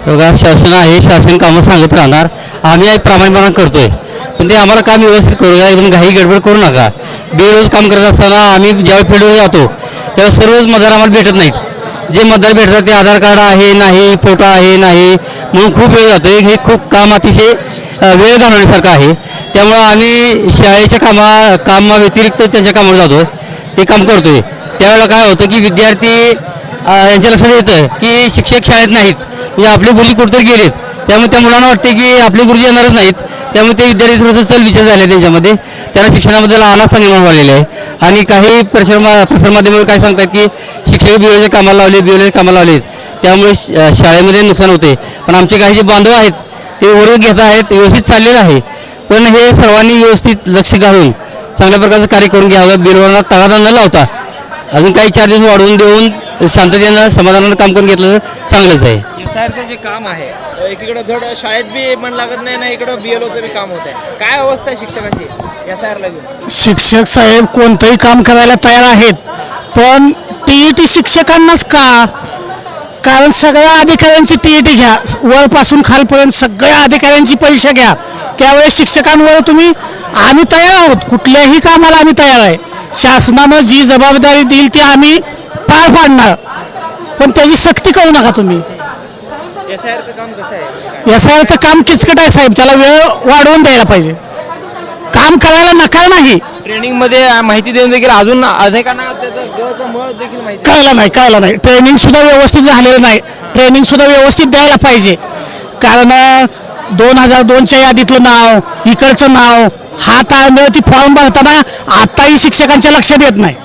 बघा, शासन आहे, शासन कामं सांगत राहणार. आम्ही प्रामाणिकपणा करतोय, पण ते आम्हाला काम व्यवस्थित करू द्या. एकदम घाई गडबड करू नका. बेरोज काम करत असताना आम्ही ज्यावेळी फील्डवर जातो तेव्हा सर्वच मतदार आम्हाला भेटत नाहीत. जे मतदार भेटतात ते आधार कार्ड आहे नाही, फोटो आहे नाही म्हणून खूप वेळ जातो. हे खूप काम अतिशय वेळ घालवण्यासारखं आहे. त्यामुळं आम्ही शाळेच्या कामाव्यतिरिक्त त्यांच्या कामावर जातो, ते काम करतोय. त्यावेळेला काय होतं की विद्यार्थी यांच्या लक्षात येतं की शिक्षक शाळेत नाहीत, म्हणजे आपले गुरुजी कुठेतरी गेलेत. त्यामुळे त्या मुलांना वाटते की आपले गुरुजी येणारच नाहीत. त्यामुळे ते विद्यार्थी थोडंसं चलविचल झाले त्यांच्यामध्ये. त्यांना शिक्षणाबद्दल अनास्था निर्माण झालेला आहे. आणि काही प्रसारमाध्यमावर काय सांगतात की शिक्षक बिओच्या कामाला लावले, बिओच्या कामाला लावलेत, त्यामुळे शाळेमध्ये नुकसान होते. पण आमचे काही जे बांधव आहेत ते वर्ग घेत आहेत, व्यवस्थित चाललेलं आहे. पण हे सर्वांनी व्यवस्थित लक्ष घालून चांगल्या प्रकारचं कार्य करून घ्यावं. बिलवरांना तगादा न लावता अजून काही चार्जेस वाढवून देऊन शांततेनं समाधानानं काम करून घेतलं तर चांगलंच आहे. एसआयआरचं जे काम आहे, एकीकडे धड शाळेत बी मन लागत नाही ना, इकडं बीएलओचं बी काम होत आहे. काय अवस्था आहे शिक्षकाची एसआयआरला घेऊन? शिक्षक साहेब कोणतंही काम करायला तयार आहेत, पण टीईटी शिक्षकांनाच का? कारण सगळ्या अधिकाऱ्यांची टीईटी घ्या, वरपासून खालपर्यंत सगळ्या अधिकाऱ्यांची परीक्षा घ्या. त्यावेळेस शिक्षकांवर तुम्ही आम्ही तयार आहोत, कुठल्याही कामाला आम्ही तयार आहे. शासनानं जी जबाबदारी देईल ती आम्ही पार पाडणार, पण त्याची सक्ती करू नका तुम्ही. एसआयआरचं काम कसं आहे? एसआयआरचं काम किचकट आहे साहेब, त्याला वेळ वाढवून द्यायला पाहिजे. काम करायला नकार नाही. ट्रेनिंगमध्ये माहिती देऊन देखील अजून अनेकांना त्याचं गचं मळ देखील माहिती कळलं नाही. ट्रेनिंग सुद्धा व्यवस्थित झालेलं नाही. ट्रेनिंग सुद्धा व्यवस्थित द्यायला पाहिजे. कारण 2002च्या यादीतलं नाव, इकडचं नाव, हा ताळमेळ ती फॉर्म भरताना आताही शिक्षकांच्या लक्षात येत नाही.